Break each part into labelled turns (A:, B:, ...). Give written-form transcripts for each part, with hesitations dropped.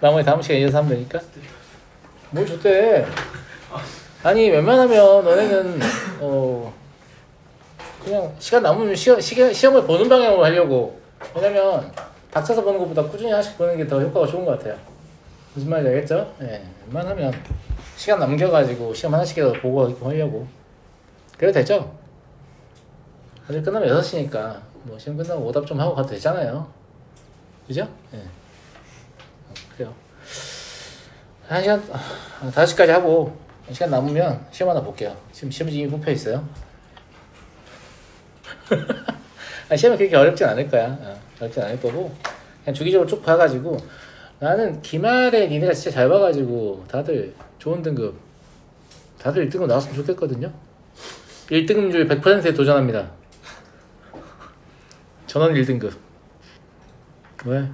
A: 나머지 다음 시간에 이어서 하면 되니까. 뭘 줬대? 아니 웬만하면 너네는 그냥 시간 남으면 시험을 보는 방향으로 하려고. 왜냐면 닥쳐서 보는 것보다 꾸준히 하나씩 보는 게 더 효과가 좋은 것 같아요. 무슨 말인지 알겠죠? 예, 웬만하면 시간 남겨가지고 시험 하나씩이라도 보고 하려고. 그래도 되죠? 아직 끝나면 6시니까 뭐 시험 끝나고 오답 좀 하고 가도 되잖아요. 그죠? 예. 그래요. 1시간, 5시까지 하고 시간 남으면 시험 하나 볼게요. 지금 시험지 이미 뽑혀 있어요. 시험이 그렇게 어렵진 않을 거야. 어렵진 않을 거고 그냥 주기적으로 쭉 봐가지고 나는 기말에 니네가 진짜 잘 봐가지고 다들 좋은 등급 다들 1등급 나왔으면 좋겠거든요. 1등급률 100%에 도전합니다. 전원 1등급. 왜?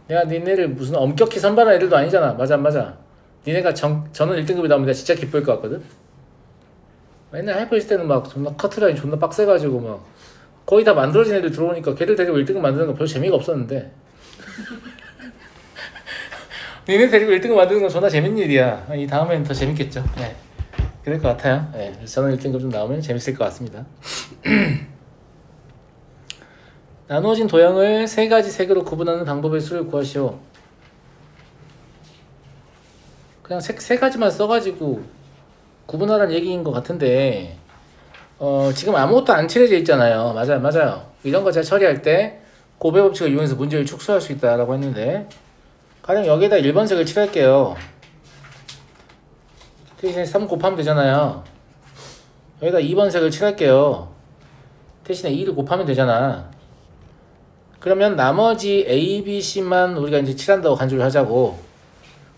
A: 내가 니네를 무슨 엄격히 선발한 애들도 아니잖아. 맞아 안 맞아? 니네가 전원 1등급이 나오면 내가 진짜 기쁠 것 같거든? 맨날 하이퍼 있을 때는 막 존나 커트라인 존나 빡세가지고 막 거의 다 만들어진 애들 들어오니까 걔들 데리고 1등급 만드는 거 별로 재미가 없었는데 니네 데리고 1등급 만드는 건 존나 재밌는 일이야. 이 다음에는 더 재밌겠죠. 네. 그럴 것 같아요. 네. 저는 1등급 좀 나오면 재밌을 것 같습니다. 나누어진 도형을 3가지 색으로 구분하는 방법의 수를 구하시오. 그냥 세 가지만 써가지고 구분하라는 얘기인 것 같은데 지금 아무것도 안 칠해져 있잖아요. 맞아요. 이런 거 제가 처리할 때 고배 법칙을 이용해서 문제를 축소할 수 있다라고 했는데 가령 여기에다 1번 색을 칠할게요. 대신에 3 곱하면 되잖아요. 여기다 2번 색을 칠할게요. 대신에 2를 곱하면 되잖아. 그러면 나머지 A, B, C만 우리가 이제 칠한다고 간주를 하자고.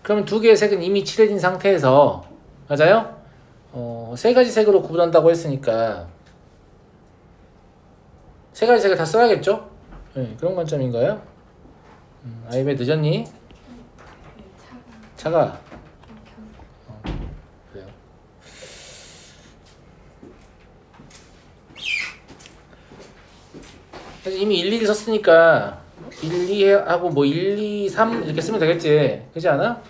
A: 그러면 두 개의 색은 이미 칠해진 상태에서 맞아요? 3가지 색으로 구분한다고 했으니까 3가지 색을 다 써야겠죠? 네, 그런 관점인가요? 아이 왜 늦었니? 차가 그래요. 그래서 이미 1, 2를 썼으니까 1, 2하고 뭐 1, 2, 3 이렇게 쓰면 되겠지. 그렇지 않아?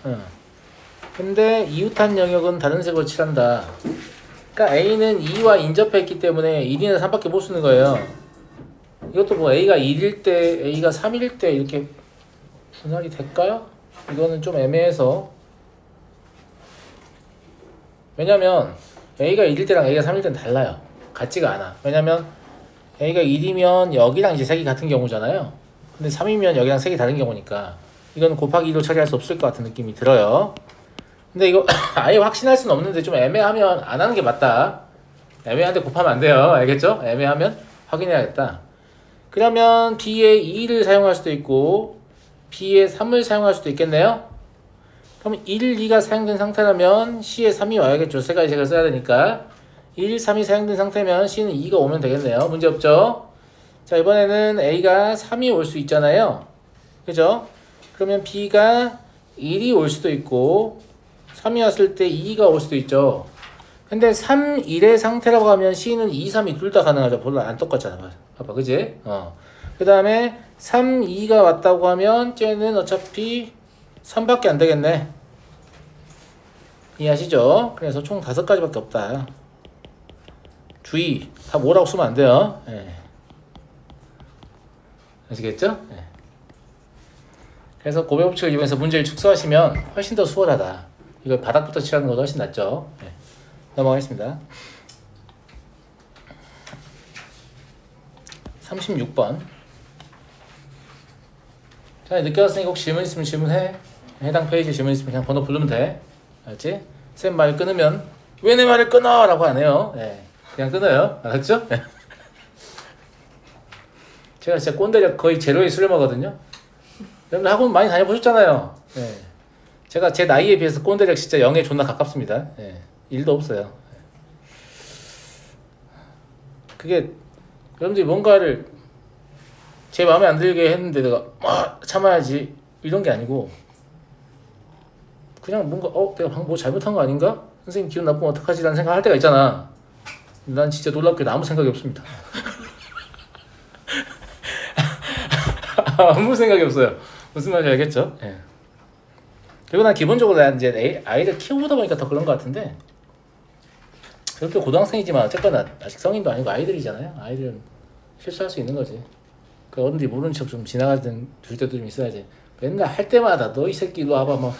A: 근데 이웃한 영역은 다른 색으로 칠한다. 그러니까 A는 2와 인접했기 때문에 1이나 3밖에 못 쓰는 거예요. 이것도 뭐 A가 1일 때, A가 3일 때 이렇게 분할이 될까요? 이거는 좀 애매해서. 왜냐면 A가 1일 때랑 A가 3일 때는 달라요. 같지가 않아. 왜냐면 A가 1이면 여기랑 이제 색이 같은 경우잖아요. 근데 3이면 여기랑 색이 다른 경우니까 이건 곱하기 2로 처리할 수 없을 것 같은 느낌이 들어요. 근데 이거 아예 확신할 수는 없는데 좀 애매하면 안 하는 게 맞다. 애매한데 곱하면 안 돼요. 알겠죠? 애매하면 확인해야겠다. 그러면 B에 2를 사용할 수도 있고 B에 3을 사용할 수도 있겠네요. 그럼 1, 2가 사용된 상태라면 C에 3이 와야겠죠. 3가지 색을 써야 되니까 1, 3이 사용된 상태면 C는 2가 오면 되겠네요. 문제 없죠? 자, 이번에는 A가 3이 올 수 있잖아요. 그죠? 그러면 B가 1이 올 수도 있고 3이 왔을 때 2가 올 수도 있죠. 근데 3, 1의 상태라고 하면 C는 2, 3이 둘 다 가능하죠. 별로 안 똑같잖아. 봐봐, 그지? 그 다음에 3, 2가 왔다고 하면 쟤는 어차피 3밖에 안 되겠네. 이해하시죠? 그래서 총 5가지밖에 없다. 주의, 다 뭐라고 쓰면 안 돼요. 네. 아시겠죠? 네. 그래서 고배 법칙을 이용해서 문제를 축소하시면 훨씬 더 수월하다. 이거 바닥부터 칠하는 것도 훨씬 낫죠. 네. 넘어가겠습니다. 36번. 자, 늦게 왔으니까 혹시 질문 있으면 질문해. 해당 페이지에 질문 있으면 그냥 번호 부르면 돼. 알았지? 쌤 말 끊으면 왜 내 말을 끊어? 라고 안 해요. 네. 그냥 끊어요. 알았죠? 네. 제가 진짜 꼰대력 거의 제로의 수렴하거든요. 여러분들 학원 많이 다녀보셨잖아요. 네. 제가 제 나이에 비해서 꼰대력 진짜 0에 존나 가깝습니다. 네. 일도 없어요. 그게 여러분들이 뭔가를 제 마음에 안 들게 했는데 내가 참아야지 이런 게 아니고 그냥 뭔가 내가 방금 뭐 잘못한 거 아닌가? 선생님 기분 나쁘면 어떡하지? 라는 생각할 때가 있잖아. 난 진짜 놀랍게도 아무 생각이 없습니다. 아무 생각이 없어요. 무슨 말인지 알겠죠? 예. 그리고 난 기본적으로 난 이제 아이를 키워보다 보니까 더 그런 것 같은데, 그렇게 고등학생이지만 어쨌거나 아직 성인도 아니고 아이들이잖아요. 아이들은 실수할 수 있는 거지. 그 어른들이 모르는 척 좀 지나가든 줄 때도 좀 있어야지. 맨날 할 때마다 너 이 새끼 이리 와봐 뭐,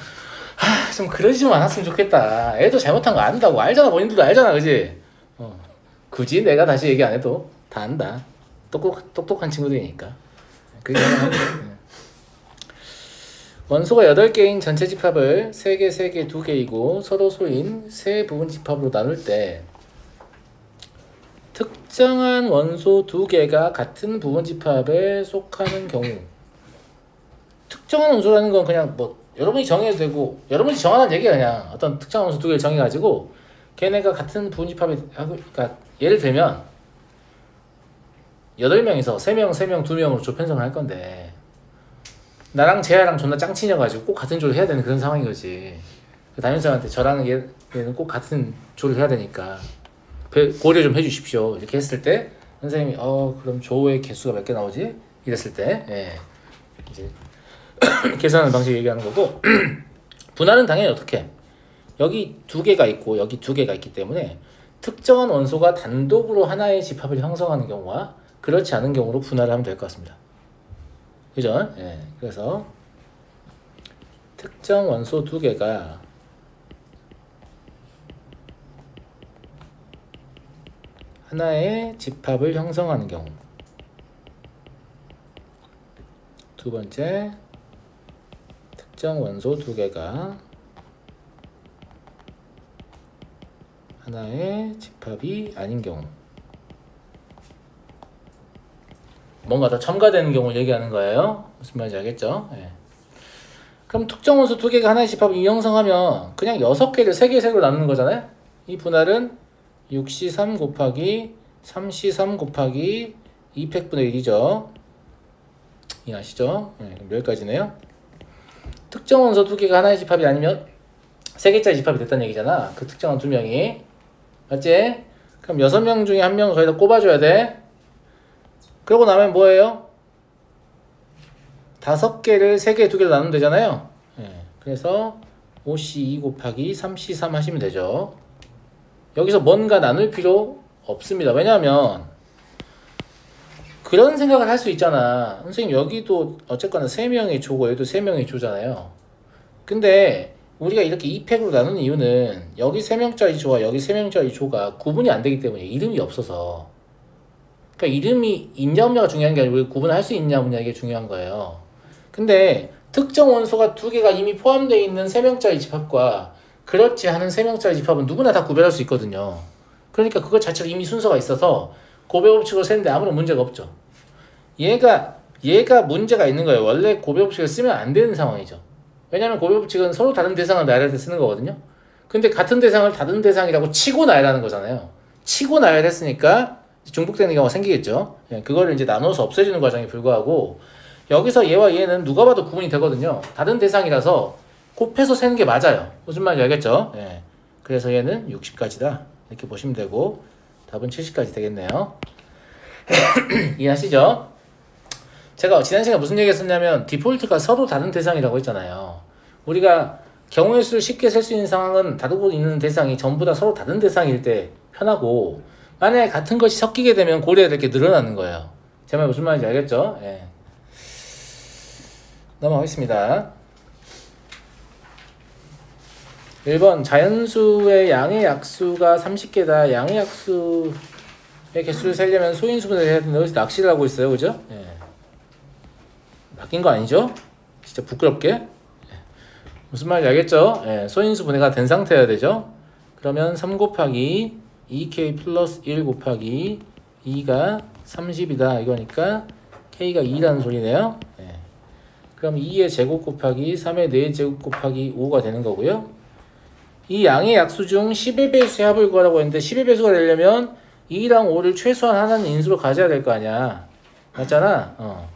A: 좀 그러지 좀 않았으면 좋겠다. 애도 잘못한 거 안다고 알잖아. 본인들도 알잖아, 그지? 굳이 내가 다시 얘기 안 해도 다 안다. 똑똑한 친구들이니까. 그게 원소가 8개인 전체 집합을 3개, 3개, 2개이고 서로 소인 세 부분 집합으로 나눌 때 특정한 원소 2개가 같은 부분 집합에 속하는 경우, 특정한 원소라는 건 그냥 뭐 여러분이 정해도 되고, 여러분이 정하는 얘기가 그냥 어떤 특정한 원소 2개를 정해가지고 걔네가 같은 부분 집합에 하고, 그러니까 예를 들면 8명이서 3명, 3명, 2명으로 조 편성을 할 건데 나랑 재하랑 존나 짱친여가지고 꼭 같은 조를 해야 되는 그런 상황인 거지. 담임선생님한테 저랑 얘는 꼭 같은 조를 해야 되니까 고려 좀 해주십시오. 이렇게 했을 때 선생님이 그럼 조의 개수가 몇 개 나오지? 이랬을 때 이제 계산하는 방식 얘기하는 거고 분할은 당연히 어떻게? 여기 2개가 있고 여기 2개가 있기 때문에 특정한 원소가 단독으로 하나의 집합을 형성하는 경우와 그렇지 않은 경우로 분할을 하면 될 것 같습니다. 그죠? 그래서 특정 원소 2개가 하나의 집합을 형성하는 경우. 두 번째, 특정 원소 2개가 하나의 집합이 아닌 경우. 뭔가 더 첨가되는 경우를 얘기하는 거예요. 무슨 말인지 알겠죠? 그럼 특정 원소 2개가 하나의 집합을 형성하면 그냥 6개를 3개, 3개로 나누는 거잖아요. 이 분할은 6C3 곱하기 3C3 곱하기 2팩분의 1이죠. 이해하시죠? 그럼 여기까지네요. 특정 원소 2개가 하나의 집합이 아니면 3개짜리 집합이 됐다는 얘기잖아. 그 특정한 2명이. 맞지? 그럼 6명 중에 1명을 거기다 꼽아줘야 돼. 그러고 나면 뭐예요? 5개를 3개, 2개로 나누면 되잖아요. 그래서 5C2 곱하기 3C3 하시면 되죠. 여기서 뭔가 나눌 필요 없습니다. 왜냐하면 그런 생각을 할 수 있잖아. 선생님 여기도 어쨌거나 3명의 조고 여기도 3명의 조잖아요. 근데 우리가 이렇게 2팩으로 나누는 이유는 여기 3명짜리 조와 여기 3명짜리 조가 구분이 안 되기 때문에 이름이 없어서. 그러니까 이름이 있냐 없냐가 중요한 게 아니고 구분할 수 있냐 없냐 이게 중요한 거예요. 근데 특정 원소가 2개가 이미 포함되어 있는 3명짜리 집합과 그렇지 않은 3명짜리 집합은 누구나 다 구별할 수 있거든요. 그러니까 그것 자체로 이미 순서가 있어서 고배 법칙으로 세는데 아무런 문제가 없죠. 얘가 문제가 있는 거예요. 원래 고배 법칙을 쓰면 안 되는 상황이죠. 왜냐하면 고배 법칙은 서로 다른 대상을 나열할 때 쓰는 거거든요. 근데 같은 대상을 다른 대상이라고 치고 나열하는 거잖아요. 치고 나열했으니까 중복되는 경우가 생기겠죠. 그거를 이제 나눠서 없애주는 과정에 불과하고 여기서 얘와 얘는 누가 봐도 구분이 되거든요. 다른 대상이라서 곱해서 세는 게 맞아요. 무슨 말인지 알겠죠? 그래서 얘는 60까지다. 이렇게 보시면 되고 답은 70까지 되겠네요. 이해하시죠? 제가 지난 시간에 무슨 얘기 했었냐면 디폴트가 서로 다른 대상이라고 했잖아요. 우리가 경우의 수를 쉽게 셀 수 있는 상황은 다루고 있는 대상이 전부 다 서로 다른 대상일 때 편하고 만약에 같은 것이 섞이게 되면 고려해야 될 게 늘어나는 거예요. 제 말 무슨 말인지 알겠죠? 넘어가겠습니다. 1번 자연수의 양의 약수가 30개다. 양의 약수의 개수를 세려면 소인수분해를 해야 된다. 여기서 낚시를 하고 있어요. 그죠? 낚인 거 아니죠? 진짜 부끄럽게. 무슨 말인지 알겠죠? 소인수분해가 된 상태여야 되죠? 그러면 3 곱하기 2k 플러스 1 곱하기 2가 30이다. 이거니까 k가 2라는 소리네요. 그럼 2의 제곱 곱하기 3의 4제곱 곱하기 5가 되는 거고요. 이 양의 약수 중 10의 배수의 합을 구하라고 했는데 10의 배수가 되려면 2랑 5를 최소한 하나는 인수로 가져야 될 거 아니야. 맞잖아.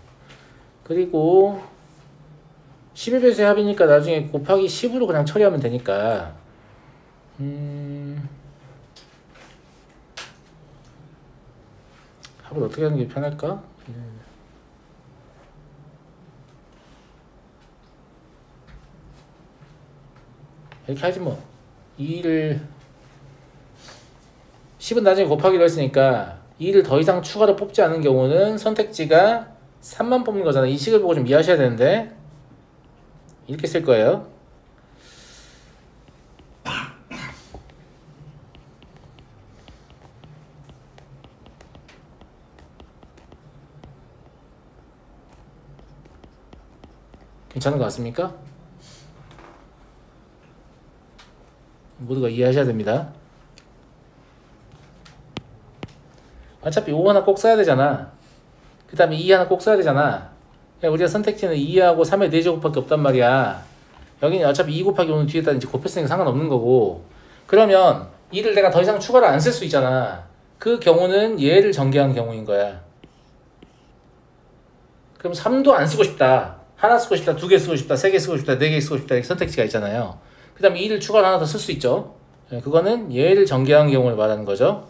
A: 그리고 10의 배수의 합이니까 나중에 곱하기 10으로 그냥 처리하면 되니까 합을 어떻게 하는 게 편할까? 이렇게 하지 뭐. 2를 10은 나중에 곱하기로 했으니까 2를 더 이상 추가로 뽑지 않은 경우는 선택지가 3만 뽑는 거잖아. 이 식을 보고 좀 이해하셔야 되는데 이렇게 쓸 거예요. 괜찮은 것 같습니까? 모두가 이해하셔야 됩니다. 어차피 5 하나 꼭 써야 되잖아. 그 다음에 2 하나 꼭 써야 되잖아. 우리가 선택지는 2하고 3의 4제곱밖에 없단 말이야. 여기는 어차피 2 곱하기 5는 뒤에다 이제 곱했으니까 상관없는 거고. 그러면 2를 내가 더 이상 추가로 안 쓸 수 있잖아. 그 경우는 얘를 전개한 경우인 거야. 그럼 3도 안 쓰고 싶다. 하나 쓰고 싶다, 2개 쓰고 싶다, 3개 쓰고 싶다, 4개 쓰고 싶다 이렇게 선택지가 있잖아요. 그 다음에 2를 추가로 하나 더 쓸 수 있죠. 그거는 얘를 전개한 경우를 말하는 거죠.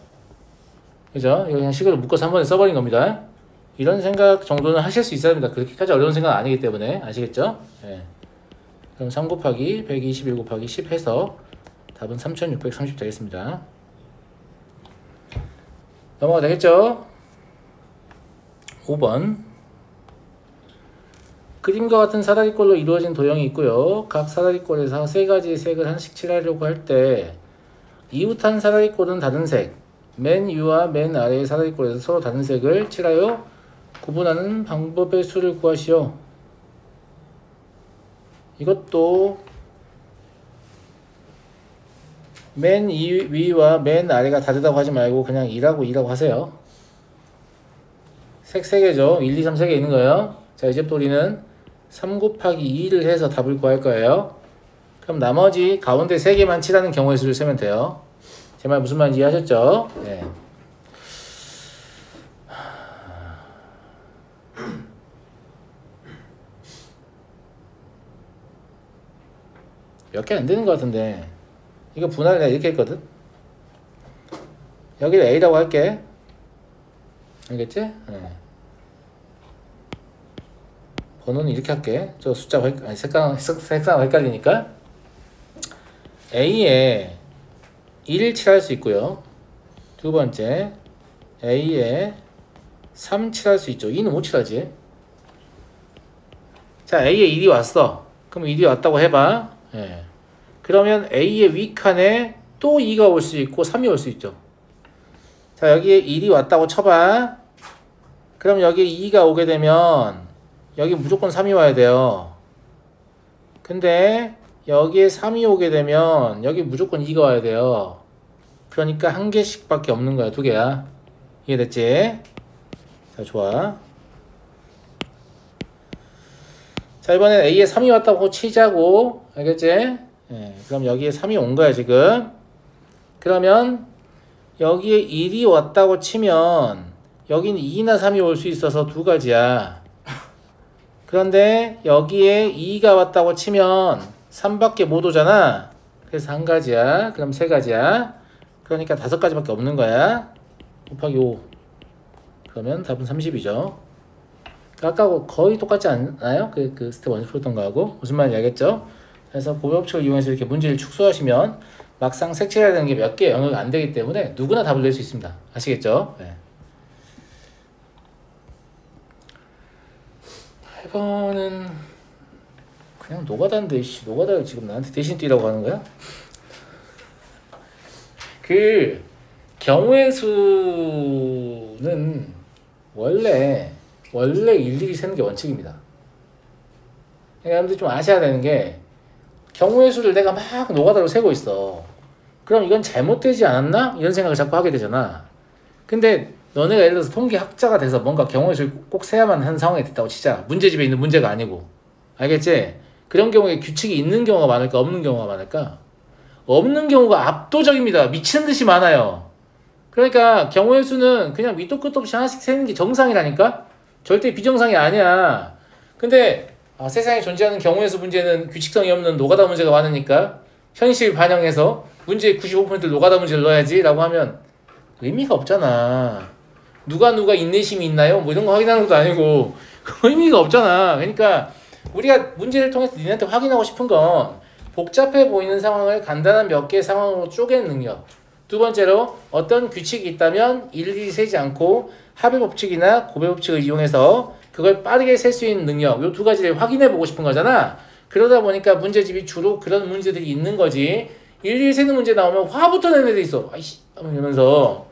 A: 그죠? 이거 그냥 식으로 묶어서 한 번에 써버린 겁니다. 이런 생각 정도는 하실 수 있어야 합니다. 그렇게까지 어려운 생각은 아니기 때문에. 아시겠죠? 예. 그럼 3 곱하기 121 곱하기 10 해서 답은 3630 되겠습니다. 넘어가 되겠죠? 5번. 그림과 같은 사다리꼴로 이루어진 도형이 있고요. 각 사다리꼴에서 세 가지의 색을 하나씩 칠하려고 할 때 이웃한 사다리꼴은 다른 색, 맨 위와 맨 아래의 사다리꼴에서 서로 다른 색을 칠하여 구분하는 방법의 수를 구하시오. 이것도 맨 위와 맨 아래가 다르다고 하지 말고 그냥 2라고 하세요. 색 3개죠. 1, 2, 3 3개 있는 거예요. 자, 이제부터 우리는 3 곱하기 2를 해서 답을 구할 거예요. 그럼 나머지 가운데 3개만 칠하는 경우의 수를 쓰면 돼요. 제 말 무슨 말인지 이해하셨죠? 네. 몇 개 안 되는 것 같은데 이거 분할을 내가 이렇게 했거든. 여기를 A라고 할게. 알겠지? 네. 번호는 이렇게 할게. 저 숫자가 색상 헷갈리니까. A에 1을 칠할 수 있고요. 두 번째 A에 3 칠할 수 있죠. 2는 못 칠하지. 자, A에 1이 왔어. 그럼 1이 왔다고 해봐. 예. 그러면 A의 윗칸에 또 2가 올 수 있고 3이 올 수 있죠. 자, 여기에 1이 왔다고 쳐봐. 그럼 여기에 2가 오게 되면 여기 무조건 3이 와야 돼요. 근데 여기에 3이 오게 되면 여기 무조건 2가 와야 돼요. 그러니까 한 개씩 밖에 없는 거야. 2개야. 이해됐지? 자, 좋아. 자, 이번엔 A에 3이 왔다고 치자고. 알겠지? 예, 그럼 여기에 3이 온 거야, 지금. 그러면 여기에 1이 왔다고 치면 여기는 2나 3이 올 수 있어서 두 가지야. 그런데 여기에 2가 왔다고 치면 3밖에 못 오잖아. 그래서 한 가지야. 그럼 세 가지야. 그러니까 5가지밖에 없는 거야. 곱하기 5. 그러면 답은 30이죠. 아까 거의 똑같지 않나요? 그 스텝 1 풀었던 거하고. 무슨 말인지 알겠죠? 그래서 고배법칙을 이용해서 이렇게 문제를 축소하시면 막상 색칠해야 되는 게 몇 개 영역이 안 되기 때문에 누구나 답을 낼 수 있습니다. 아시겠죠? 네. 8번은 그냥 노가다인데, 노가다를 지금 나한테 대신 뛰라고 하는 거야? 그 경우의 수는 원래 일일이 세는 게 원칙입니다. 여러분들 좀 아셔야 되는 게 경우의 수를 내가 막 노가다로 세고 있어. 그럼 이건 잘못되지 않았나? 이런 생각을 자꾸 하게 되잖아. 근데 너네가 예를 들어서 통계학자가 돼서 뭔가 경우의 수를 꼭 세야만 하는 상황이 됐다고 치자. 문제집에 있는 문제가 아니고. 알겠지? 그런 경우에 규칙이 있는 경우가 많을까 없는 경우가 많을까? 없는 경우가 압도적입니다. 미치는 듯이 많아요. 그러니까 경우의 수는 그냥 밑도 끝도 없이 하나씩 세는 게 정상이라니까? 절대 비정상이 아니야. 근데 세상에 존재하는 경우의 수 문제는 규칙성이 없는 노가다 문제가 많으니까 현실 반영해서 문제의 95%를 노가다 문제를 넣어야지 라고 하면 의미가 없잖아. 누가 인내심이 있나요? 뭐 이런 거 확인하는 것도 아니고 의미가 없잖아. 그러니까 우리가 문제를 통해서 니네한테 확인하고 싶은 건 복잡해 보이는 상황을 간단한 몇 개의 상황으로 쪼개는 능력. 두 번째로 어떤 규칙이 있다면 일일이 세지 않고 합의 법칙이나 고배 법칙을 이용해서 그걸 빠르게 셀 수 있는 능력. 요 두 가지를 확인해 보고 싶은 거잖아. 그러다 보니까 문제집이 주로 그런 문제들이 있는 거지. 일일이 세는 문제 나오면 화부터 내는 애들 있어. 아이씨 이러면서.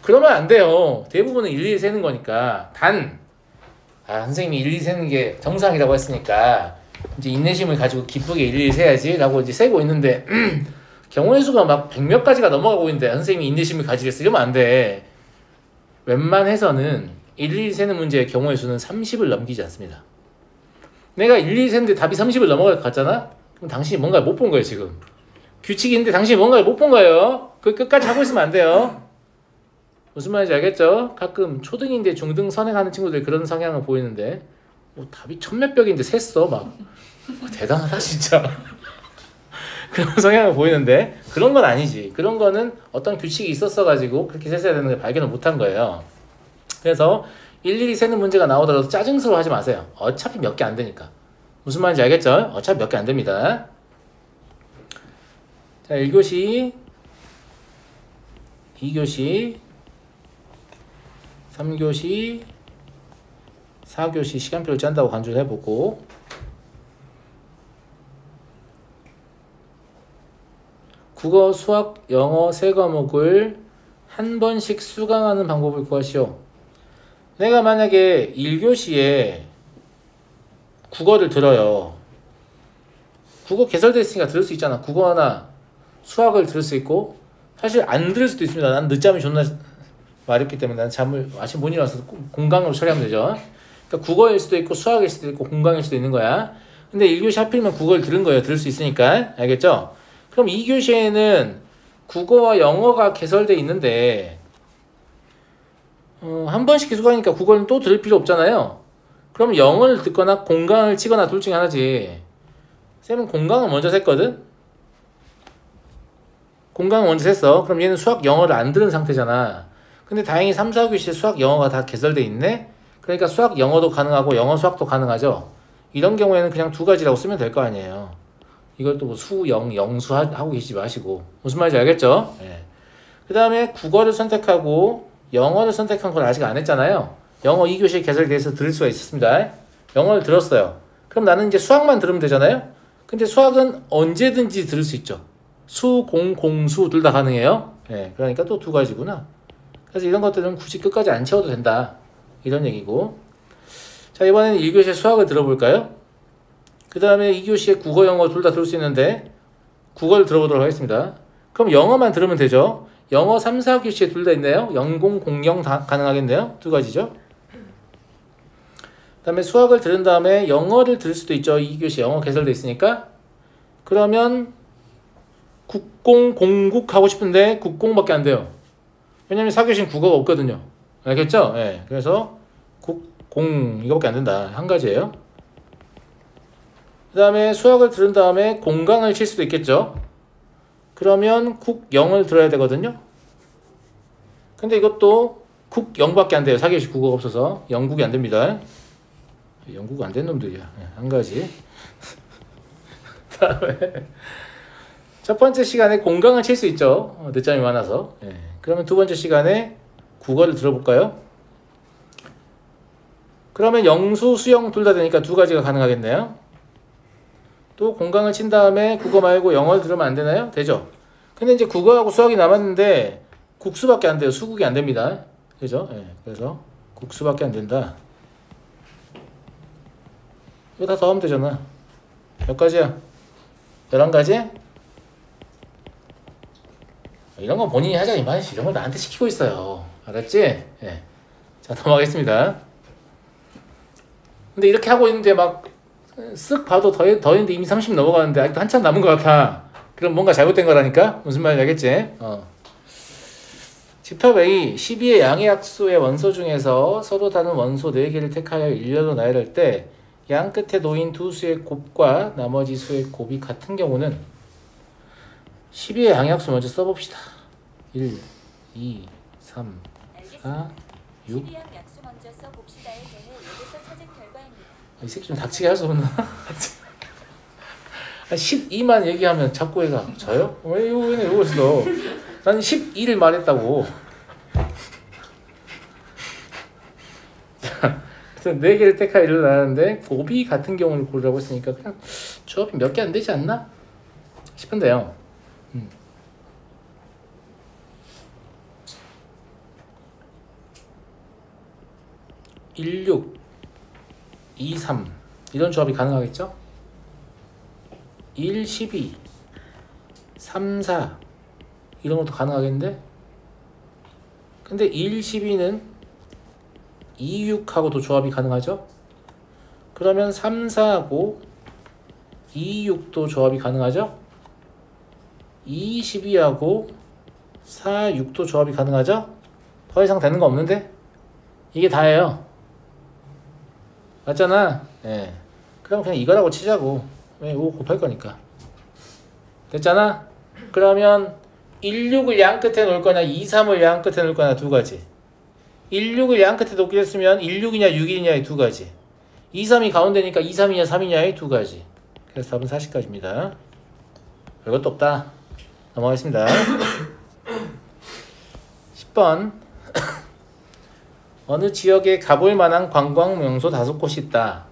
A: 그러면 안 돼요. 대부분은 일일이 세는 거니까. 선생님이 일일이 세는 게 정상이라고 했으니까 이제 인내심을 가지고 기쁘게 일일이 세야지 라고 이제 세고 있는데 경우의 수가 막 100몇 가지가 넘어가고 있는데 선생님이 인내심을 가지겠어. 이러면 안 돼. 웬만해서는 일일이 세는 문제의 경우의 수는 30을 넘기지 않습니다. 내가 일일이 세는데 답이 30을 넘어갈 것 같잖아? 그럼 당신이 뭔가를 못 본 거예요 지금. 규칙이 있는데 당신이 뭔가를 못 본 거예요. 그 끝까지 하고 있으면 안 돼요. 무슨 말인지 알겠죠? 가끔 초등인데 중등 선행하는 친구들이 그런 성향을 보이는데 답이 천몇 벽인데 셌어 막. 대단하다 진짜. 그런 성향을 보이는데 그런 건 아니지. 그런 거는 어떤 규칙이 있었어 가지고 그렇게 셌어야 되는 걸 발견을 못한 거예요. 그래서 일일이 세는 문제가 나오더라도 짜증스러워 하지 마세요. 어차피 몇 개 안 되니까. 무슨 말인지 알겠죠? 어차피 몇 개 안 됩니다. 자, 1교시 2교시 3교시 4교시 시간표를 짠다고 간주를 해보고 국어, 수학, 영어 세 과목을 한 번씩 수강하는 방법을 구하시오. 내가 만약에 1교시에 국어를 들어요. 국어 개설됐으니까 들을 수 있잖아. 국어나 수학을 들을 수 있고 사실 안 들을 수도 있습니다. 난 늦잠이 존나 마렵기 때문에 난 잠을 아침 못 일어나서 공강으로 처리하면 되죠. 그러니까 국어일 수도 있고 수학일 수도 있고 공강일 수도 있는 거야. 근데 1교시 하필이면 국어를 들은 거예요. 들을 수 있으니까. 알겠죠? 그럼 2교시에는 국어와 영어가 개설돼 있는데 한 번씩 계속 하니까 국어는 또 들을 필요 없잖아요. 그럼 영어를 듣거나 공강을 치거나 둘 중에 하나지. 쌤은 공강을 먼저 셌거든? 공강을 먼저 셌어. 그럼 얘는 수학, 영어를 안 들은 상태잖아. 근데 다행히 3, 4교시에 수학, 영어가 다 개설돼 있네? 그러니까 수학, 영어도 가능하고 영어, 수학도 가능하죠. 이런 경우에는 그냥 두 가지라고 쓰면 될 거 아니에요. 이걸 또 뭐 수, 영, 영수 하고 계시지 마시고. 무슨 말인지 알겠죠? 예. 그 다음에 국어를 선택하고 영어를 선택한 걸 아직 안 했잖아요. 영어 2교시에 개설돼 있어서 들을 수가 있었습니다. 영어를 들었어요. 그럼 나는 이제 수학만 들으면 되잖아요. 근데 수학은 언제든지 들을 수 있죠. 수, 공, 공수 둘 다 가능해요. 예. 그러니까 또 두 가지구나. 그래서 이런 것들은 굳이 끝까지 안 채워도 된다. 이런 얘기고. 자, 이번에는 1교시에 수학을 들어볼까요? 그 다음에 2교시에 국어, 영어 둘 다 들을 수 있는데 국어를 들어보도록 하겠습니다. 그럼 영어만 들으면 되죠. 영어 3, 4교시에 둘 다 있네요. 00, 00 다 가능하겠네요. 두 가지죠. 그 다음에 수학을 들은 다음에 영어를 들을 수도 있죠. 2교시 영어 개설돼 있으니까. 그러면 국공, 공국 하고 싶은데 국공밖에 안 돼요. 왜냐면 4교시는 국어가 없거든요. 알겠죠? 예. 그래서 국, 공 이거밖에 안 된다. 한 가지예요. 그 다음에 수학을 들은 다음에 공강을 칠 수도 있겠죠. 그러면 국, 영을 들어야 되거든요. 근데 이것도 국, 영밖에 안 돼요. 4교시 국어가 없어서 영국이 안 됩니다. 영국 안 된 놈들이야. 예, 한 가지. 다음에 첫 번째 시간에 공강을 칠 수 있죠. 늦잠이 많아서. 예. 그러면 두 번째 시간에 국어를 들어볼까요? 그러면 영수, 수영 둘 다 되니까 두 가지가 가능하겠네요. 또 공강을 친 다음에 국어 말고 영어를 들으면 안 되나요? 되죠. 근데 이제 국어하고 수학이 남았는데 국수밖에 안 돼요. 수국이 안 됩니다. 그죠? 예. 그래서 국수밖에 안 된다. 이거 다 더하면 되잖아. 몇 가지야? 11가지? 이런 건 본인이 하자 이 말이지. 이런 걸 나한테 시키고 있어요. 알았지? 예. 자, 넘어가겠습니다. 근데 이렇게 하고 있는데 막 쓱 봐도 더 했는데 이미 30 넘어가는데 아직도 한참 남은 것 같아. 그럼 뭔가 잘못된 거라니까? 무슨 말인지 알겠지? 집합 A, 12의 양의 약수의 원소 중에서 서로 다른 원소 4개를 택하여 일렬로 나열할 때 양 끝에 놓인 두 수의 곱과 나머지 수의 곱이 같은 경우는 12의 양약수 먼저 써봅시다. 1, 2, 3, 4, 6.
B: 12양 약수 먼저 써봅시다에 대해 여기서 찾은 결과입니다.
A: 이 새끼 좀 닥치게 할 수 없나? 한 12만 얘기하면 자꾸 얘가 저요? 왜 이거 있어? 난 12를 말했다고. 자, 그래서 4개를 택하 일어나는데 고비 같은 경우를 고르라고 했으니까 그냥 조합이 몇 개 안 되지 않나 싶은데요. 16, 23 이런 조합이 가능하겠죠? 1, 12, 3, 4 이런 것도 가능하겠는데 근데 1, 12는 2, 6하고도 조합이 가능하죠? 그러면 3, 4하고 2, 6도 조합이 가능하죠? 2, 12하고 4, 6도 조합이 가능하죠? 더 이상 되는 거 없는데? 이게 다예요. 맞잖아. 예. 그럼 그냥 이거라고 치자고. 왜 5 곱할 거니까. 됐잖아? 그러면 1, 6을 양 끝에 놓을 거냐 2, 3을 양 끝에 놓을 거냐 두 가지. 1, 6을 양 끝에 놓기로 했으면 1, 6이냐 6이냐의 두 가지. 2, 3이 가운데니까 2, 3이냐 3이냐의 두 가지. 그래서 답은 40까지입니다. 별것도 없다. 넘어가겠습니다. 10번 어느 지역에 가볼 만한 관광 명소 5곳이 있다.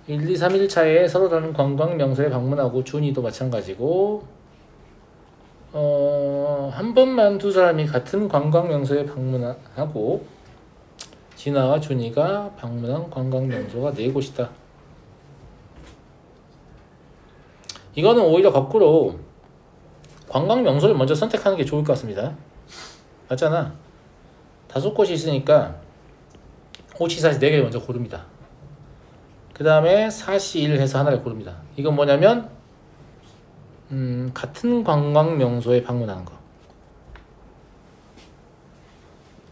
A: 1, 2, 3일 차에 서로 다른 관광 명소에 방문하고 준이도 마찬가지고 한 번만 두 사람이 같은 관광 명소에 방문하고 진아와 준이가 방문한 관광 명소가 4곳이다. 이거는 오히려 거꾸로 관광 명소를 먼저 선택하는 게 좋을 것 같습니다. 맞잖아. 5곳이 있으니까 오치 사시 4개를 먼저 고릅니다. 그 다음에 사시 1 해서 하나를 고릅니다. 이건 뭐냐면 같은 관광 명소에 방문하는 거.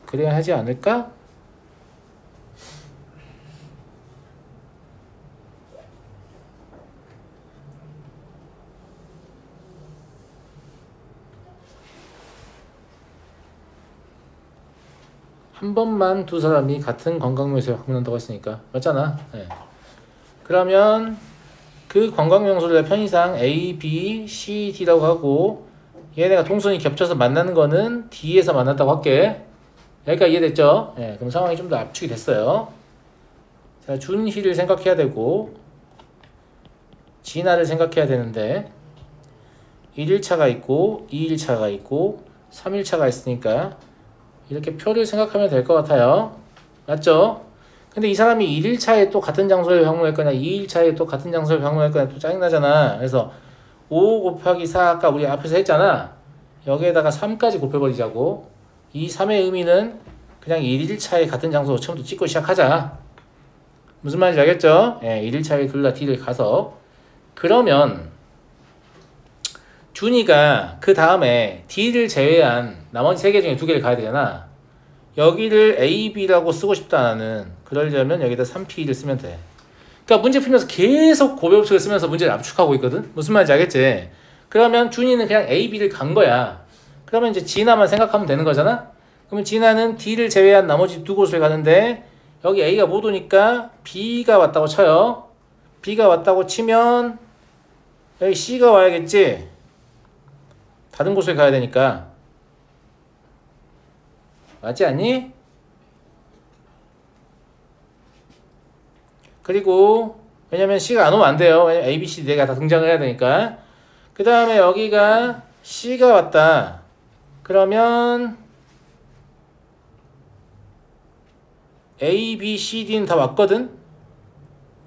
A: 그래야 하지 않을까? 한 번만 두 사람이 같은 관광명소에 방문한다고 했으니까 맞잖아. 네. 그러면 그 관광명소를 편의상 A, B, C, D라고 하고 얘네가 동선이 겹쳐서 만나는 거는 D에서 만났다고 할게. 여기까지 이해됐죠? 네. 그럼 상황이 좀 더 압축이 됐어요. 자, 준희를 생각해야 되고 진아를 생각해야 되는데 1일차가 있고 2일차가 있고 3일차가 있으니까 이렇게 표를 생각하면 될 것 같아요. 맞죠? 근데 이 사람이 1일차에 또 같은 장소에 방문할 거냐 2일차에 또 같은 장소에 방문할 거냐 또 짜증나잖아. 그래서 5 곱하기 4 아까 우리 앞에서 했잖아. 여기에다가 3까지 곱해버리자고. 이 3의 의미는 그냥 1일차에 같은 장소 처음부터 찍고 시작하자. 무슨 말인지 알겠죠? 예, 1일차에 둘 다 D를 가서 그러면 준이가 그 다음에 D를 제외한 나머지 3개 중에 2개를 가야 되잖아. 여기를 A, B라고 쓰고 싶다 나는. 그러려면 여기다 3P를 쓰면 돼. 그러니까 문제 풀면서 계속 고배법칙을 쓰면서 문제를 압축하고 있거든. 무슨 말인지 알겠지? 그러면 준이는 그냥 A, B를 간 거야. 그러면 이제 진아만 생각하면 되는 거잖아. 그러면 진아는 D를 제외한 나머지 2곳을 가는데 여기 A가 못 오니까 B가 왔다고 쳐요. B가 왔다고 치면 여기 C가 와야겠지. 다른 곳을 가야 되니까. 맞지 않니? 그리고 왜냐면 C가 안 오면 안 돼요. 왜냐면 A, B, C, D가 다 등장을 해야 되니까. 그 다음에 여기가 C가 왔다. 그러면 A, B, C, D는 다 왔거든?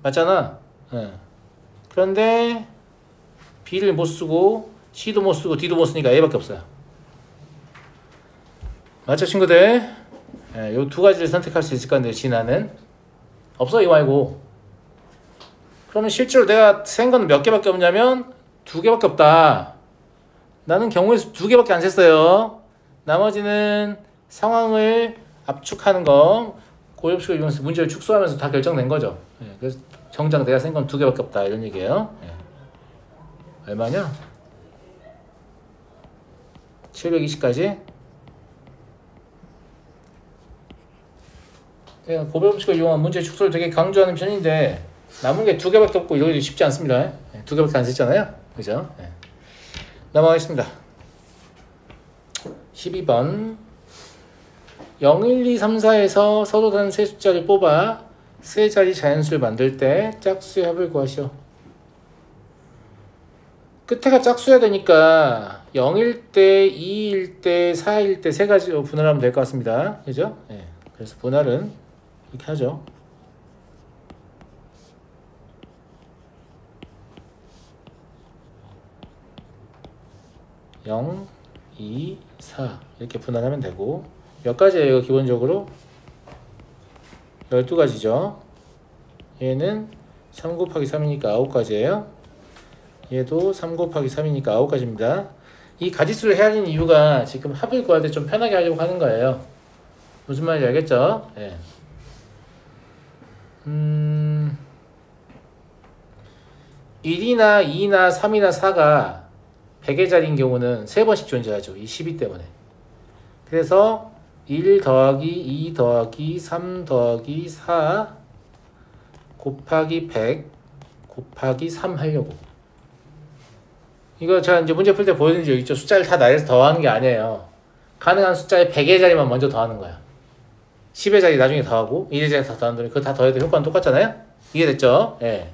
A: 맞잖아. 네. 그런데 B를 못 쓰고 C도 못 쓰고 D도 못 쓰니까 A밖에 없어요. 맞죠 친구들? 예, 요 2가지를 선택할 수 있을 건데 진아는 없어 이거 말고. 그러면 실제로 내가 센 거는 몇 개밖에 없냐면 2개밖에 없다. 나는 경우의 수 2개밖에 안 셌어요. 나머지는 상황을 압축하는 거 고엽식을 이용해서 문제를 축소하면서 다 결정된 거죠. 예, 그래서 정작 내가 센 건 2개밖에 없다 이런 얘기예요. 예. 얼마냐? 720까지. 제가 고배법칙을 이용한 문제 축소를 되게 강조하는 편인데 남은 게 2개밖에 없고 이러기도 쉽지 않습니다. 예. 두 개밖에 안 썼잖아요. 그죠? 예. 넘어가겠습니다. 12번 0, 1, 2, 3, 4에서 서로 다른 세 숫자를 뽑아 세 자리 자연수를 만들 때 짝수의 합을 구하시오. 끝에가 짝수여야 되니까 0일 때, 2일 때, 4일 때 세 가지로 분할하면 될 것 같습니다. 그죠? 예. 그래서 분할은 이렇게 하죠. 0, 2, 4 이렇게 분할하면 되고 몇 가지예요 기본적으로? 12가지죠. 얘는 3 곱하기 3이니까 9가지예요. 얘도 3 곱하기 3이니까 9가지입니다. 이 가지수를 해야 하는 이유가 지금 합을 구할 때 좀 편하게 하려고 하는 거예요. 무슨 말인지 알겠죠? 예. 1이나 2나 3이나 4가 100의 자리인 경우는 3번씩 존재하죠. 이 12 때문에. 그래서 1 더하기 2 더하기 3 더하기 4 곱하기 100 곱하기 3 하려고. 이거 제가 이제 문제 풀 때 보여드린 적 있죠. 숫자를 다 나열해서 더하는 게 아니에요. 가능한 숫자의 100의 자리만 먼저 더하는 거야. 10의 자리 나중에 더하고 1의 자리 다 더하는 그거 다 더해도 효과는 똑같잖아요. 이해됐죠? 예.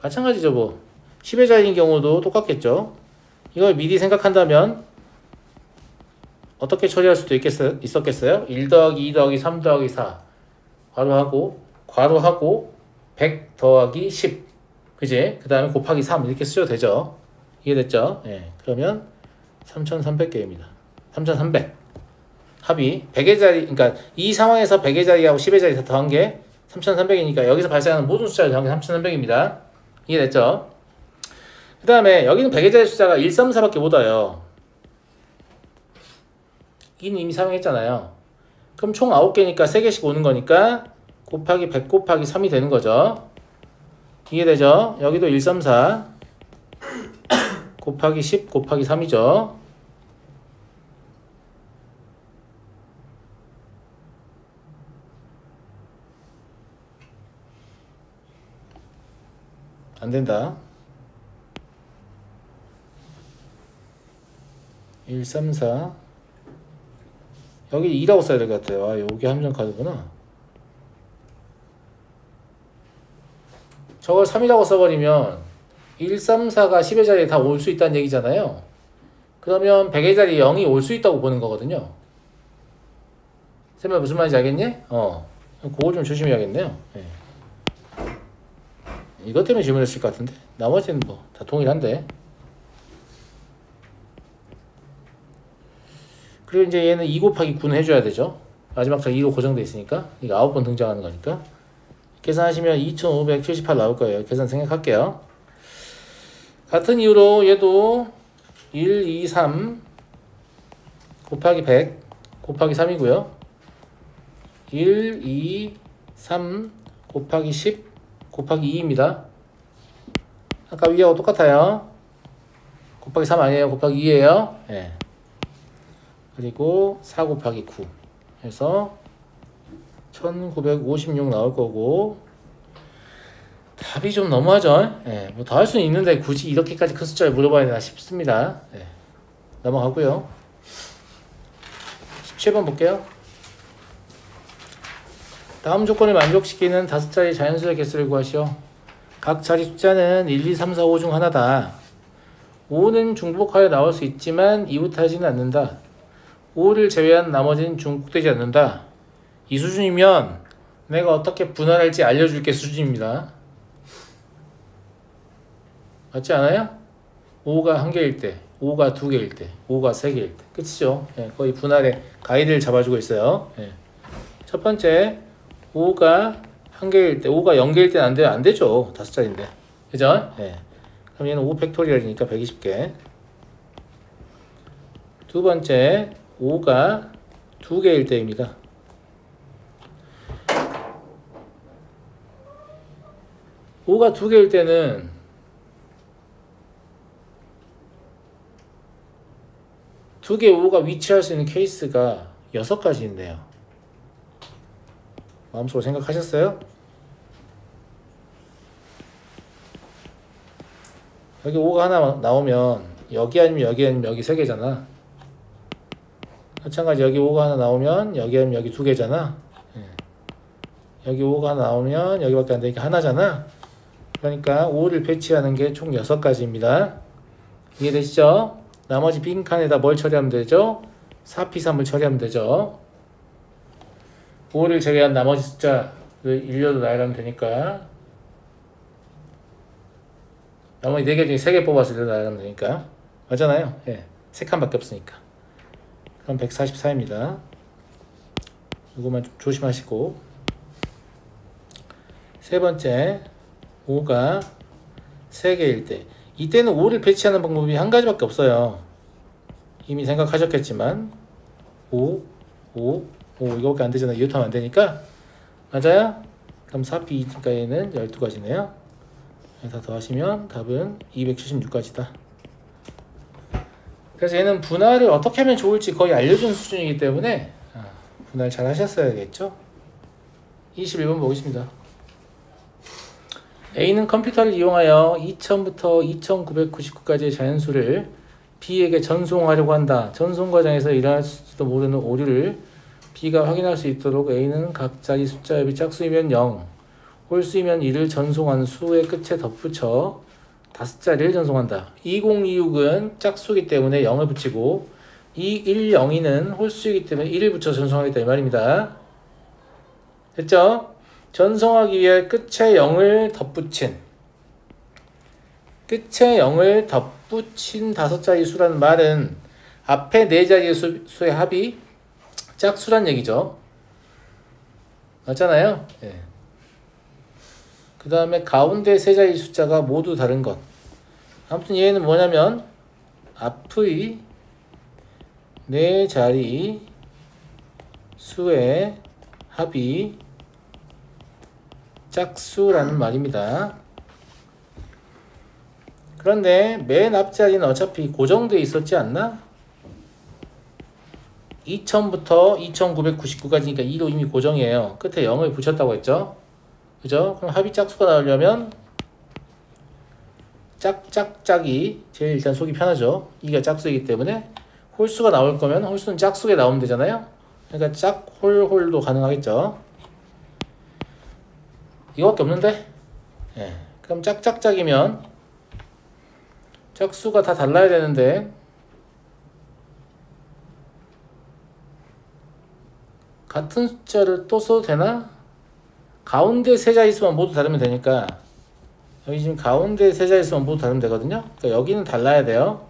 A: 마찬가지죠 뭐. 10의 자리인 경우도 똑같겠죠. 이걸 미리 생각한다면 어떻게 처리할 수도 있었겠어요? 1 더하기 2 더하기 3 더하기 4 괄호하고 100 더하기 10 그지? 그 다음에 곱하기 3 이렇게 쓰셔도 되죠. 이해됐죠? 예. 그러면 3300개입니다. 3300 합이 100의 자리 그러니까 이 상황에서 100의 자리하고 10의 자리 다 더한 게 3300이니까 여기서 발생하는 모든 숫자를 더한 게 3300입니다. 이해됐죠? 그 다음에 여기는 100의 자리 숫자가 1, 3, 4밖에 못 와요. 이는 이미 사용했잖아요. 그럼 총 9개니까 3개씩 오는 거니까 곱하기 100 곱하기 3이 되는 거죠. 이해되죠? 여기도 1, 3, 4 곱하기 10 곱하기 3이죠. 안 된다. 1, 3, 4 여기 2라고 써야 될 것 같아요. 아, 여기 함정 카드구나. 저걸 3이라고 써버리면 1, 3, 4가 10의 자리에 다 올 수 있다는 얘기잖아요. 그러면 100의 자리에 0이 올 수 있다고 보는 거거든요. 쌤아 무슨 말인지 알겠니? 그거 좀 조심해야겠네요. 네. 이것 때문에 질문했을 것 같은데 나머지는 뭐 다 동일한데. 그리고 이제 얘는 2 곱하기 9는 해줘야 되죠. 마지막 자 2로 고정돼 있으니까 이게 9번 등장하는 거니까 계산하시면 2578 나올 거예요. 계산 생략할게요. 같은 이유로 얘도 1, 2, 3 곱하기 100 곱하기 3이고요. 1, 2, 3 곱하기 10 곱하기 2입니다. 아까 위하고 똑같아요. 곱하기 3 아니에요. 곱하기 2예요. 네. 그리고 4 곱하기 9 해서 1956 나올 거고 답이 좀 너무하죠? 네. 뭐 더 할 수는 있는데 굳이 이렇게까지 큰 숫자를 물어봐야 되나 싶습니다. 네. 넘어가고요. 17번 볼게요. 다음 조건을 만족시키는 5자리 자연수의 개수를 구하시오. 각 자리 숫자는 1, 2, 3, 4, 5 중 하나다. 5는 중복하여 나올 수 있지만 이웃하지는 않는다. 5를 제외한 나머지는 중복되지 않는다. 이 수준이면 내가 어떻게 분할할지 알려줄게 수준입니다. 맞지 않아요? 5가 1개일 때, 5가 2개일 때, 5가 3개일 때. 끝이죠. 예, 거의 분할의 가이드를 잡아주고 있어요. 예. 첫 번째 5가 1개일 때, 5가 0개일 때는 안 돼요. 안 되죠. 5자리인데. 그죠? 예. 그럼 얘는 5 팩토리얼이니까 120개. 두 번째 5가 2개일 때입니다. (5가 2개일) 때는 두 개의 5가 위치할 수 있는 케이스가 6가지인데요. 마음속으로 생각하셨어요? 여기 5가 하나 나오면 여기 아니면 여기 3개잖아. 마찬가지 여기 5가 하나 나오면 여기 아니면 여기 2개잖아. 여기 5가 하나 나오면 여기밖에 안 되니까 하나잖아. 그러니까 5를 배치하는 게 총 6가지입니다. 이해되시죠? 나머지 빈칸에다 뭘 처리하면 되죠? 4P3을 처리하면 되죠. 5를 제외한 나머지 숫자를 일렬로 나열하면 되니까 나머지 4개 중에 3개 뽑아서 일렬로 나열하면 되니까 맞잖아요. 예, 3칸밖에 없으니까. 그럼 144입니다. 이거만 좀 조심하시고 세 번째 5가 3개일 때 이때는 5를 배치하는 방법이 한 가지밖에 없어요. 이미 생각하셨겠지만 5 이거밖에 안 되잖아요. 이것도 하면 안 되니까 맞아요? 그럼 4P2니까 얘는 12가지네요. 다 더하시면 답은 276가지다. 그래서 얘는 분할을 어떻게 하면 좋을지 거의 알려준 수준이기 때문에 분할 잘 하셨어야겠죠? 21번 보겠습니다. A는 컴퓨터를 이용하여 2000부터 2999까지의 자연수를 B에게 전송하려고 한다. 전송 과정에서 일어날지도 모르는 오류를 B가 확인할 수 있도록 A는 각 자리 숫자 앱이 짝수이면 0, 홀수이면 1을 전송한 수의 끝에 덧붙여 5자리를 전송한다. 2026은 짝수이기 때문에 0을 붙이고 2102는 홀수이기 때문에 1을 붙여 전송하겠다 이 말입니다. 됐죠? 전송하기 위해 끝에 0을 덧붙인 끝에 0을 덧붙인 5자리 수라는 말은 앞에 4자리의 수의 합이 짝수란 얘기죠. 맞잖아요. 예. 그 다음에 가운데 3자리 숫자가 모두 다른 것. 아무튼 얘는 뭐냐면 앞의 4자리 수의 합이 짝수라는 말입니다. 그런데 맨 앞자리는 어차피 고정되어 있었지 않나? 2000부터 2999까지니까 2로 이미 고정이에요. 끝에 0을 붙였다고 했죠? 그죠? 그럼 합이 짝수가 나오려면 짝이 제일 일단 속이 편하죠. 2가 짝수이기 때문에 홀수가 나올 거면 홀수는 짝수에 나오면 되잖아요. 그러니까 짝홀도 가능하겠죠. 이거밖에 없는데? 예. 그럼 짝이면 짝수가 다 달라야 되는데 같은 숫자를 또 써도 되나? 가운데 3자릿수만 모두 다르면 되니까 여기 지금 가운데 3자릿수만 모두 다르면 되거든요. 그러니까 여기는 달라야 돼요.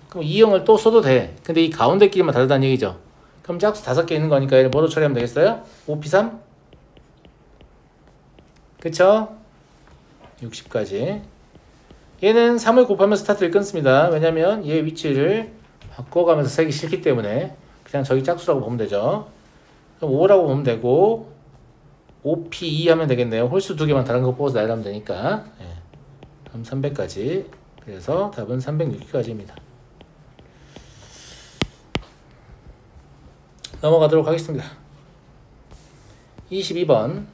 A: 그럼 이 0을 또 써도 돼. 근데 이 가운데끼리만 다르다는 얘기죠. 그럼 짝수 5개 있는 거니까 얘를 뭐로 처리하면 되겠어요? 5P3? 그쵸? 60까지. 얘는 3을 곱하면 스타트를 끊습니다. 왜냐면 얘 위치를 바꿔가면서 세기 싫기 때문에 그냥 저기 짝수라고 보면 되죠. 그럼 5라고 보면 되고 5P2 하면 되겠네요. 홀수 2개만 다른 거 뽑아서 나열하면 되니까. 예. 그럼 300까지. 그래서 답은 306까지입니다. 넘어가도록 하겠습니다. 22번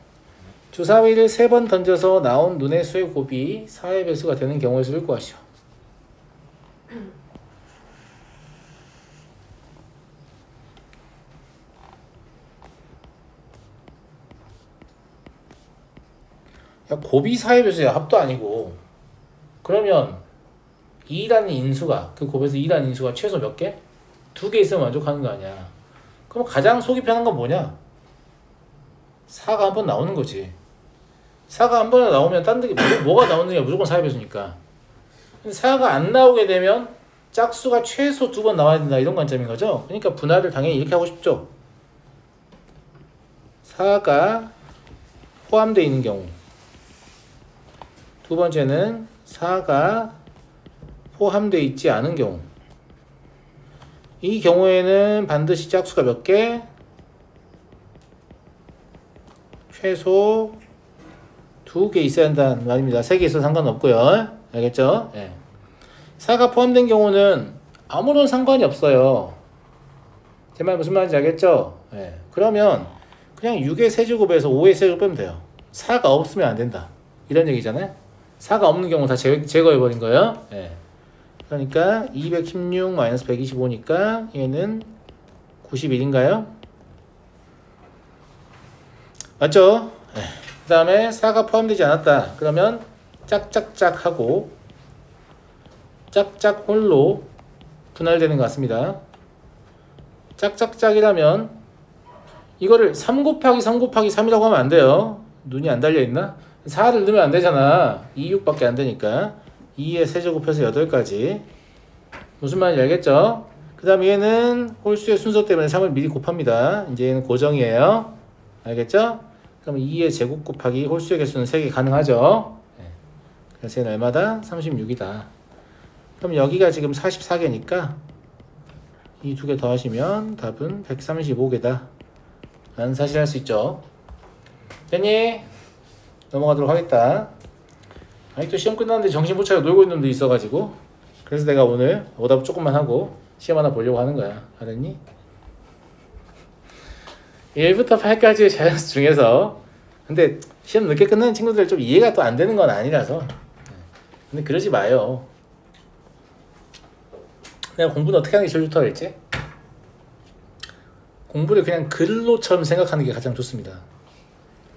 A: 주사위를 3번 던져서 나온 눈의 수의 곱이 4의 배수가 되는 경우의 수를 구하시오. 야, 곱이 4의 배수야. 합도 아니고. 그러면 2라는 인수가 그 곱에서 2라는 인수가 최소 몇 개? 2개 있으면 만족하는 거 아니야. 그럼 가장 속이 편한 건 뭐냐? 4가 한 번 나오는 거지. 4가 한 번에 나오면 딴 데 뭐가 나오느냐 무조건 4의 배수니까. 근데 4가 안 나오게 되면 짝수가 최소 2번 나와야 된다 이런 관점인 거죠. 그러니까 분할을 당연히 이렇게 하고 싶죠. 4가 포함되어 있는 경우. 두 번째는 4가 포함되어 있지 않은 경우. 이 경우에는 반드시 짝수가 몇 개? 최소 2개 있어야 한다는 말입니다. 3개 있어도 상관없고요. 알겠죠? 예. 4가 포함된 경우는 아무런 상관이 없어요. 제 말 무슨 말인지 알겠죠? 예. 그러면 그냥 6의 세제곱에서 5의 세제곱 빼면 돼요. 4가 없으면 안 된다. 이런 얘기잖아요. 4가 없는 경우 다 제거해버린 거예요. 예. 그러니까 216 마이너스 125니까 얘는 91인가요? 맞죠? 그 다음에 4가 포함되지 않았다. 그러면 짝짝짝 하고 짝짝 홀로 분할되는 것 같습니다. 짝짝짝이라면 이거를 3 곱하기 3 곱하기 3이라고 하면 안 돼요. 눈이 안 달려있나? 4를 넣으면 안 되잖아. 2, 6밖에 안 되니까 2의 세제곱해서 8까지. 무슨 말인지 알겠죠? 그 다음 얘는 홀수의 순서 때문에 3을 미리 곱합니다. 이제 얘는 고정이에요. 알겠죠? 그럼 2의 제곱 곱하기 홀수의 개수는 3개 가능하죠? 그래서 얘는 얼마다? 36이다. 그럼 여기가 지금 44개니까 이 두 개 더하시면 답은 135개다 라는 사실을 알 수 있죠. 됐니? 넘어가도록 하겠다. 아직도 시험 끝났는데 정신 못 차려 놀고 있는 놈도 있어가지고 그래서 내가 오늘 오답 조금만 하고 시험 하나 보려고 하는 거야. 알았니? 1부터 8까지의 자연수 중에서 근데 시험 늦게 끝나는 친구들 좀 이해가 또 안 되는 건 아니라서 근데 그러지 마요. 내가 공부는 어떻게 하는 게 제일 좋다고 했지? 공부를 그냥 근로처럼 생각하는 게 가장 좋습니다.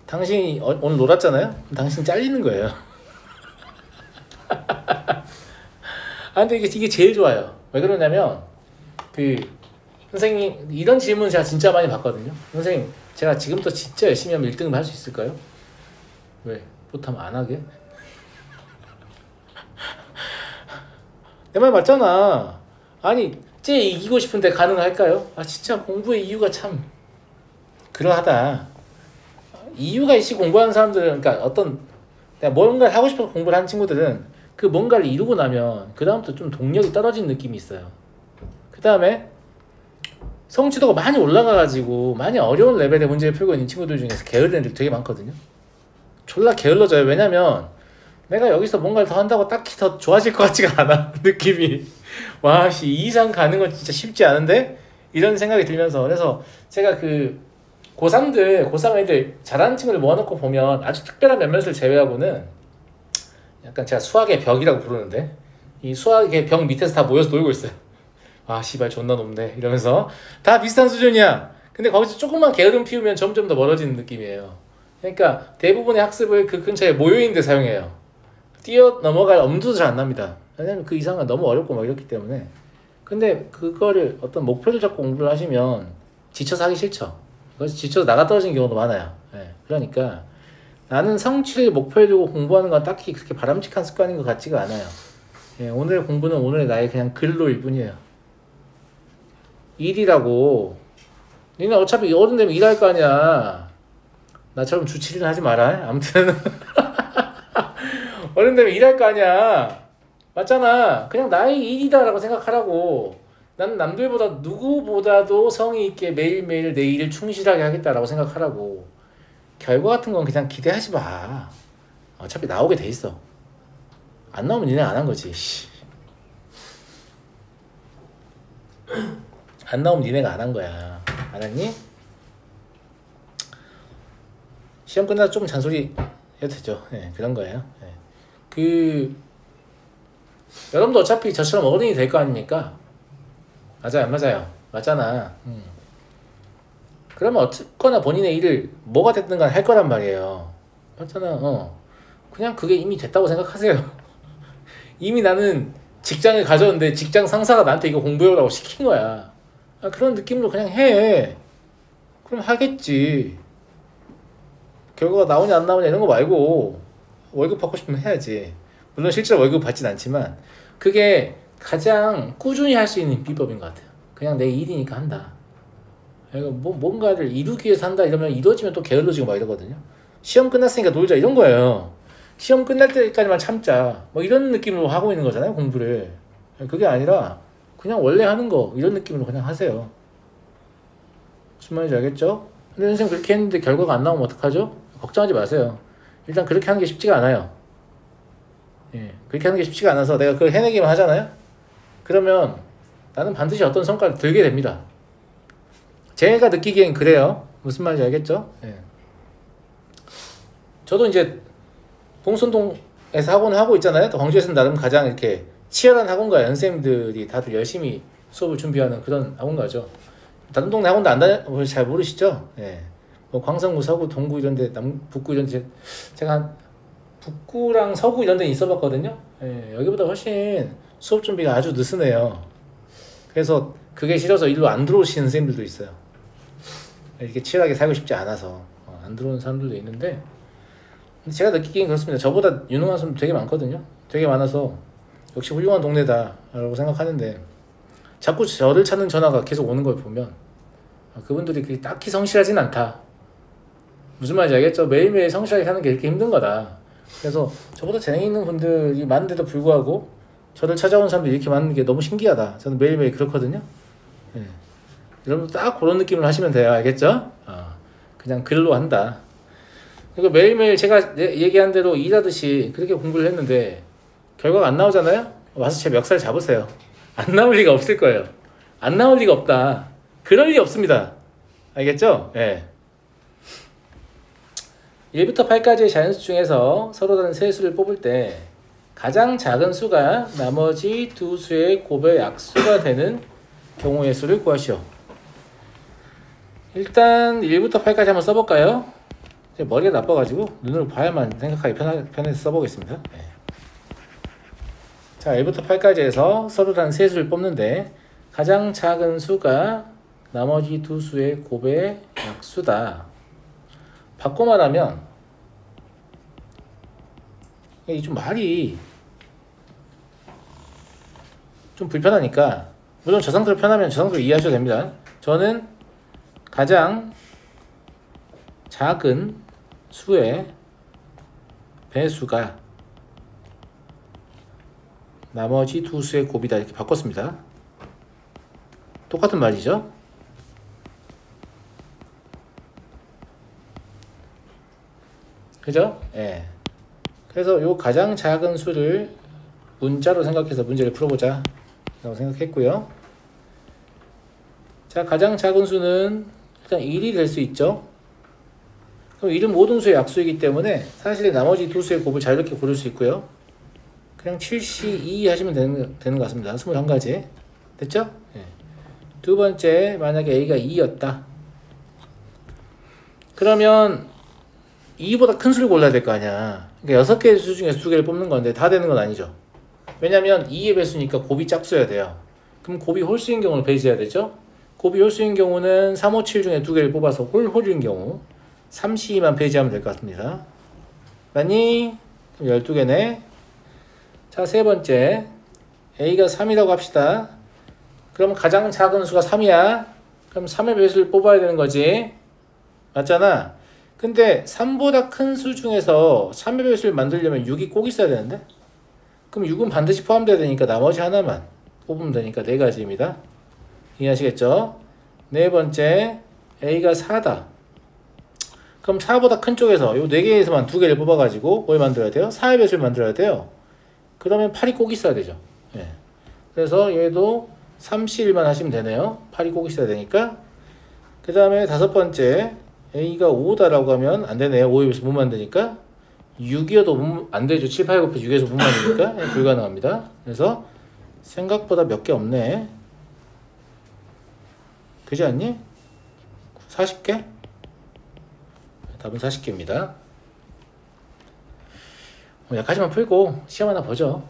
A: 당신이 오늘 놀았잖아요? 당신 잘리는 거예요. 근데 이게 제일 좋아요. 왜 그러냐면 선생님 이런 질문 제가 진짜 많이 받거든요. 선생님 제가 지금부터 진짜 열심히 하면 1등을 할 수 있을까요? 왜? 못하면 안 하게? 내 말 맞잖아. 아니 쟤 이기고 싶은데 가능할까요? 진짜 공부의 이유가 참 그러하다. 이유가 있이 공부하는 사람들은 그러니까 어떤 내가 뭔가를 하고 싶어서 공부를 하는 친구들은 그 뭔가를 이루고 나면 그 다음부터 좀 동력이 떨어지는 느낌이 있어요. 그 다음에 성취도가 많이 올라가가지고 많이 어려운 레벨의 문제를 풀고 있는 친구들 중에서 게으른 애들 되게 많거든요. 졸라 게을러져요. 왜냐면 내가 여기서 뭔가를 더 한다고 딱히 더 좋아질 것 같지가 않아. 느낌이 와씨 이 이상 가는 건 진짜 쉽지 않은데 이런 생각이 들면서 그래서 제가 고3 애들 잘하는 친구들 모아놓고 보면 아주 특별한 몇몇을 제외하고는 약간 제가 수학의 벽이라고 부르는데 이 수학의 벽 밑에서 다 모여서 놀고 있어요. 씨발 존나 높네 이러면서 다 비슷한 수준이야. 근데 거기서 조금만 게으름 피우면 점점 더 멀어지는 느낌이에요. 그러니까 대부분의 학습을 그 근처에 모여있는 데 사용해요. 뛰어 넘어갈 엄두도 잘 안 납니다. 왜냐면 그 이상은 너무 어렵고 막 이렇기 때문에. 근데 그거를 어떤 목표를 잡고 공부를 하시면 지쳐서 하기 싫죠. 그래서 지쳐서 나가 떨어지는 경우도 많아요. 그러니까 나는 성취를 목표에 두고 공부하는 건 딱히 그렇게 바람직한 습관인 것 같지가 않아요. 오늘 공부는 오늘의 나의 그냥 근로일 뿐이에요. 일이라고. 니네 어차피 어른 되면 일할 거 아니야. 나처럼 주 7일 하지 마라. 아무튼 어른 되면 일할 거 아니야. 맞잖아. 그냥 나의 일이다라고 생각하라고. 나는 남들보다 누구보다도 성의 있게 매일매일 내 일을 충실하게 하겠다라고 생각하라고. 결과 같은 건 그냥 기대하지 마. 어차피 나오게 돼 있어. 안 나오면 니네 안 한 거지. 안 나오면 니네가 안 한 거야. 알았니? 시험 끝나서 좀 잔소리 해도 되죠. 그런 거예요. 여러분도 어차피 저처럼 어른이 될 거 아닙니까? 맞아요, 안 맞아요? 맞잖아. 그러면 어쨌거나 본인의 일을 뭐가 됐든 간 할 거란 말이에요. 맞잖아. 그냥 그게 이미 됐다고 생각하세요. 이미 나는 직장을 가졌는데 직장 상사가 나한테 이거 공부해오라고 시킨 거야. 그런 느낌으로 그냥 해. 그럼 하겠지. 결과가 나오냐 안 나오냐 이런 거 말고 월급 받고 싶으면 해야지. 물론 실제로 월급 받진 않지만 그게 가장 꾸준히 할 수 있는 비법인 것 같아요. 그냥 내 일이니까 한다. 뭔가를 이루기 위해서 한다 이러면 이루어지면 또 게을러지고 막 이러거든요. 시험 끝났으니까 놀자 이런 거예요. 시험 끝날 때까지만 참자 뭐 이런 느낌으로 하고 있는 거잖아요, 공부를. 그게 아니라 그냥 원래 하는 거 이런 느낌으로 그냥 하세요. 무슨 말인지 알겠죠? 근데 선생님 그렇게 했는데 결과가 안 나오면 어떡하죠? 걱정하지 마세요. 일단 그렇게 하는 게 쉽지가 않아요. 그렇게 하는 게 쉽지가 않아서 내가 그걸 해내기만 하잖아요. 그러면 나는 반드시 어떤 성과를 들게 됩니다. 제가 느끼기엔 그래요. 무슨 말인지 알겠죠? 저도 이제 봉선동 학원을 하고 있잖아요. 또 광주에서는 나름 가장 이렇게 치열한 학원가 연생들이 다들 열심히 수업을 준비하는 그런 학원가죠. 다른 동네 학원도 안 다녀 잘 모르시죠? 예. 뭐 광성구, 서구, 동구 이런데 북구 이런데 제가 한 북구랑 서구 이런 데 있어봤거든요. 예, 여기보다 훨씬 수업 준비가 아주 느슨해요. 그래서 그게 싫어서 일로 안 들어오시는 선생님들도 있어요. 이렇게 치열하게 살고 싶지 않아서 안 들어오는 사람들도 있는데, 근데 제가 느끼기엔 그렇습니다. 저보다 유능한 사람 되게 많거든요. 되게 많아서 역시 훌륭한 동네다라고 생각하는데, 자꾸 저를 찾는 전화가 계속 오는 걸 보면 그분들이 그렇게 딱히 성실하진 않다. 무슨 말인지 알겠죠? 매일매일 성실하게 사는 게 이렇게 힘든 거다. 그래서 저보다 재능 있는 분들이 많은데도 불구하고 저를 찾아오는 사람들이 이렇게 많은 게 너무 신기하다. 저는 매일매일 그렇거든요. 예. 여러분도 딱 그런 느낌을 하시면 돼요. 알겠죠? 그냥 글로 한다. 그리고 매일매일 제가 얘기한 대로 일하듯이 그렇게 공부를 했는데 결과가 안 나오잖아요? 와서 제 멱살 잡으세요. 안 나올 리가 없을 거예요. 안 나올 리가 없다. 그럴 리 없습니다. 알겠죠? 예. 1부터 8까지의 자연수 중에서 서로 다른 세 수를 뽑을 때 가장 작은 수가 나머지 두 수의 곱의 약수가 되는 경우의 수를 구하시오. 일단 1부터 8까지 한번 써볼까요? 머리가 나빠가지고 눈으로 봐야만 생각하기 편해서 써보겠습니다. 네. 자, 1부터 8까지에서 서로 다른 세 수를 뽑는데 가장 작은 수가 나머지 두 수의 곱의 약수다. 바꿔 말하면 이 좀 말이 좀 불편하니까, 물론 저 상태로 편하면 저 상태로 이해하셔도 됩니다. 저는 가장 작은 수의 배수가 나머지 두 수의 곱이다 이렇게 바꿨습니다. 똑같은 말이죠. 그죠? 예. 그래서 요 가장 작은 수를 문자로 생각해서 문제를 풀어보자 라고 생각했고요. 자, 가장 작은 수는 일단 1이 될 수 있죠. 그럼 1은 모든 수의 약수이기 때문에 사실 나머지 두 수의 곱을 자유롭게 고를 수 있고요. 그냥 7C2 하시면 되는 것 같습니다. 21가지 됐죠? 예. 두 번째, 만약에 A가 2였다 그러면 2보다 큰 수를 골라야 될 거 아니야. 그러니까 6개의 수 중에서 2개를 뽑는 건데 다 되는 건 아니죠. 왜냐면 2의 배수니까 곱이 짝수여야 돼요. 그럼 곱이 홀수인 경우는 배제해야 되죠. 곱이 홀수인 경우는 3, 5, 7 중에 2개를 뽑아서 홀인 경우 3, C2만 배제하면 될 것 같습니다. 맞니? 그럼 12개네. 자, 세 번째, A가 3이라고 합시다. 그럼 가장 작은 수가 3이야. 그럼 3의 배수를 뽑아야 되는 거지. 맞잖아. 근데 3보다 큰 수 중에서 3의 배수를 만들려면 6이 꼭 있어야 되는데, 그럼 6은 반드시 포함돼야 되니까 나머지 하나만 뽑으면 되니까 4가지입니다. 이해하시겠죠? 네 번째, A가 4다. 그럼 4보다 큰 쪽에서 요 4개에서만 2개를 뽑아가지고 뭘 만들어야 돼요? 4의 배수를 만들어야 돼요. 그러면 8이 꼭 있어야 되죠. 예. 그래서 얘도 3C1만 하시면 되네요. 8이 꼭 있어야 되니까. 그 다음에 다섯 번째, A가 5다라고 하면 안 되네요. 5의 배수 못 만드니까. 6이어도 안 되죠. 7, 8 곱해 6에서 못 만드니까. 예, 불가능합니다. 그래서 생각보다 몇 개 없네. 그지 않니? 40개? 답은 40개입니다. 여기까지만 풀고 시험 하나 보죠.